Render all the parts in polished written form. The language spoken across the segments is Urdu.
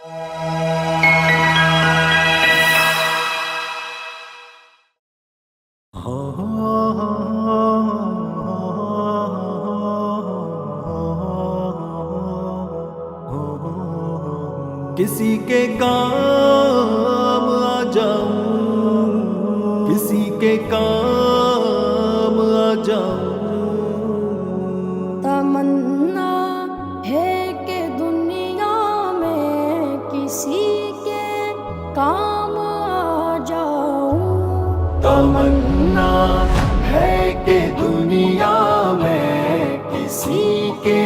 کسی کے کام آ جاؤں، کسی کے کام آ جاؤں۔ تمنا ہے کہ دنیا میں کسی کے کام آ جاؤں۔ تمنا ہے کہ دنیا میں کسی کے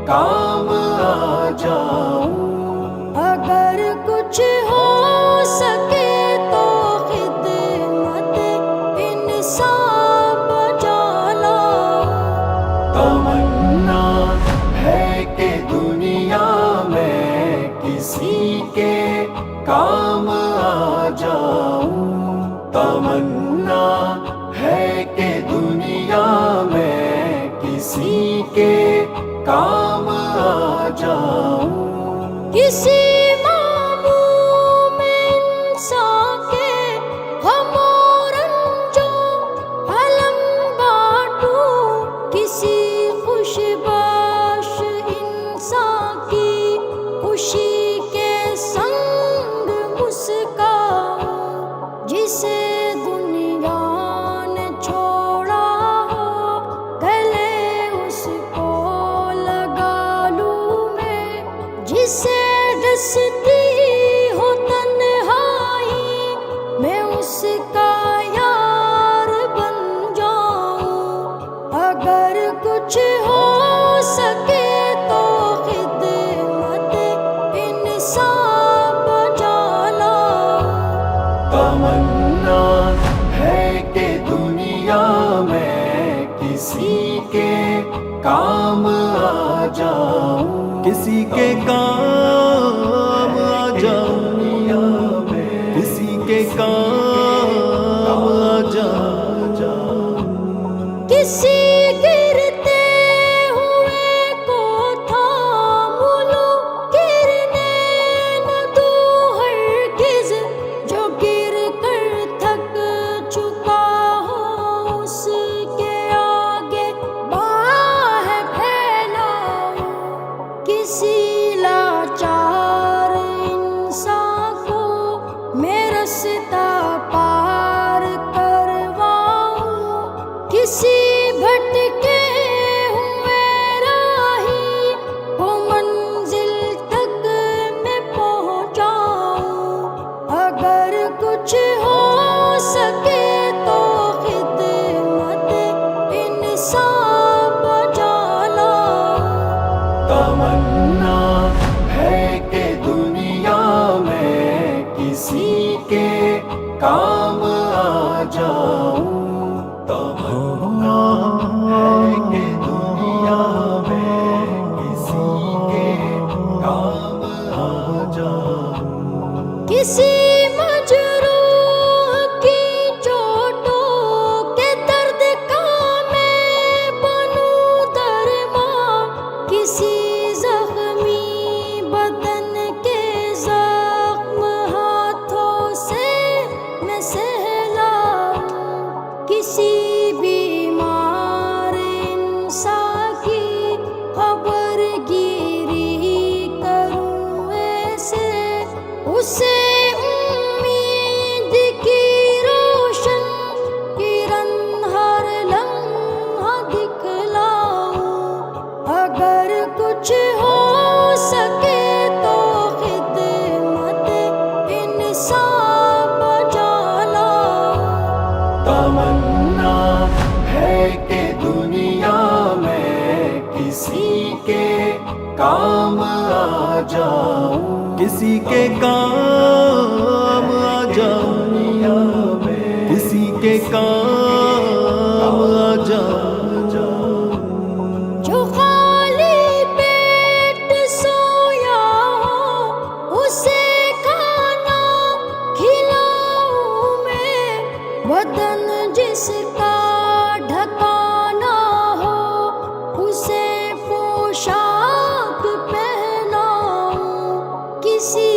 کام آ جاؤں۔ اگر کچھ ہو سکے تو خدمت انسان بجا لاؤں۔ تمنا ہے کہ دنیا میں کسی کے کام آ جاؤں۔ تمنا ہے کہ دنیا میں کسی کے کام آ جاؤں۔ کسی معموم انسان کے غم و رنجوں علم بانٹوں، کسی خوش باش انسان کی خوشی کے سنگ مسکاؤں۔ جسے دنیا نے چھوڑا ہو گلے اس کو لگا لوں میں، جسے ڈستی ہو تنہائی میں اس کا یار بن جاؤں۔ اگر کچھ ہو سکے تو خدمت انسان بجا لاؤں۔ تمنا ہے کہ دنیا میں کسی کے کام آ جاؤں، کسی کے کام آ جاؤں، کسی کے کام آ جاؤں۔ کسی گرتے ہوئے کو تھام لوں، گرنے نہ دوں ہرگز، جو گر کر تھک چکا ہو اس کے آگے باہ پھیلاؤں۔ کسی لاچار انسان کو میں رستہ پار کرواؤں۔ کسی بھٹکے ہوئے راہی کو منزل تک میں پہنچاؤں۔ اگر کچھ ہو سکے تو خدمت انسان بجا لاؤں۔ تمنا ہے کہ دنیا میں کسی کے کام آ جاؤں۔ تمنا ہے کہ دنیا میں کسی کے کام آ جاؤں۔ کسی مجروح کی چوٹوں کے درد کا میں بنوں درمان، کسی زخمی بدن کے زخم ہاتھوں سے میں سہلاؤں۔ کسی بیمار انسان کی خبر گیری کروں ایسے، اسے امید کی روشن کرن ہر لمحہ دکھلاؤں۔ اگر کچھ ہو سکے تو خدمت انسان بجا لاؤں۔ تمنا ہے کہ دنیا میں کسی کے کام آ جاؤں، کسی کے کام آ جاؤں، کسی کے کام آ جاؤں۔ جو خالی پیٹ سویا ہو اسے کھانا کھلاؤں میں، بدن جس کا ڈھکانا ہو اسے پوشاک پہناؤں۔ کسی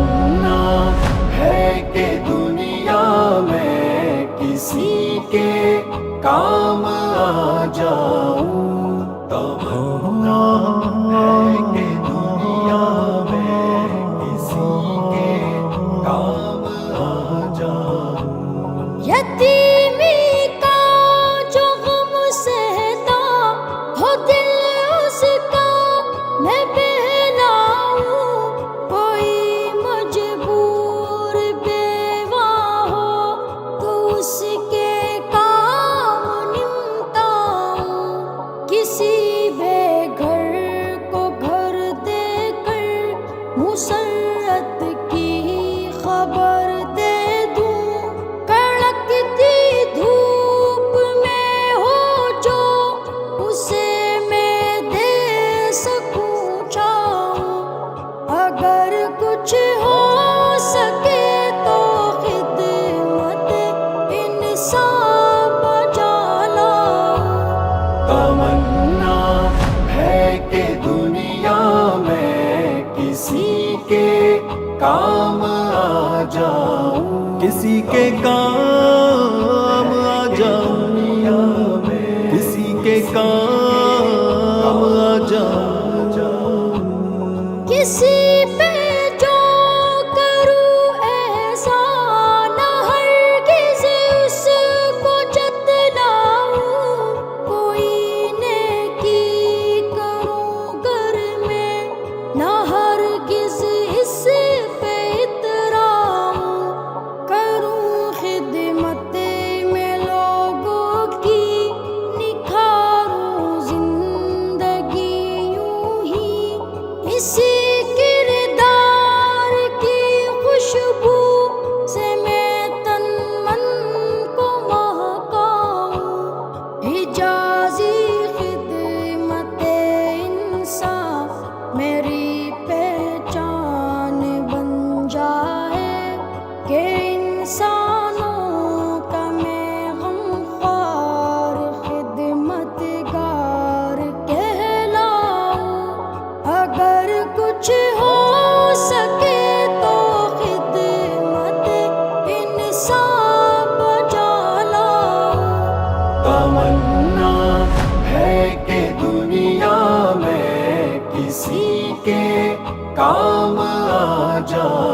تمنا ہے کہ دنیا میں کسی کے کام آ جاؤں، تمنا ہے کہ دنیا میں کسی کے کام آ جاؤں۔ یتیمی کا جو غم سہتا ہو دل اس کا میں بہلاؤں، کوئی مجبور بیوہ ہو تو اس کے کام نمٹاؤں، کسی بے گھر کو گھر دے کر مسرت کی خبر دے دوں، کڑکتی دھوپ میں ہو جو اسے میں دے سکوں چھاؤں، اگر کچھ ہو سکے تو خدمت انسان بجا لاؤں۔ تمنا ہے کہ دنیا میں کسی کے کام آ جاؤں، کسی کے کام آ جاؤں، کسی کے کام آ جاؤں۔ کسی پہ جو کروں احسان ہرگز اس کو جتلاؤں، کوئی نیکی کروں گر میں نہ ہرگز اس پہ اتراؤں، کروں خدمت میں لوگوں کی نکھاروں زندگی یوں ہی، اسی کردار کی خوشبو سے میں تن من کو مہکاؤں، حجازی خدمت انسان میری پہچان بن جائے، کہ انسانوں کا میں غمخوار خدمت گار کہلاؤں، اگر کچھ ہو سکے تو خدمت انسان بجا لاؤں۔ تمنا ہے کہ دنیا میں کسی کے کام آ جاؤں۔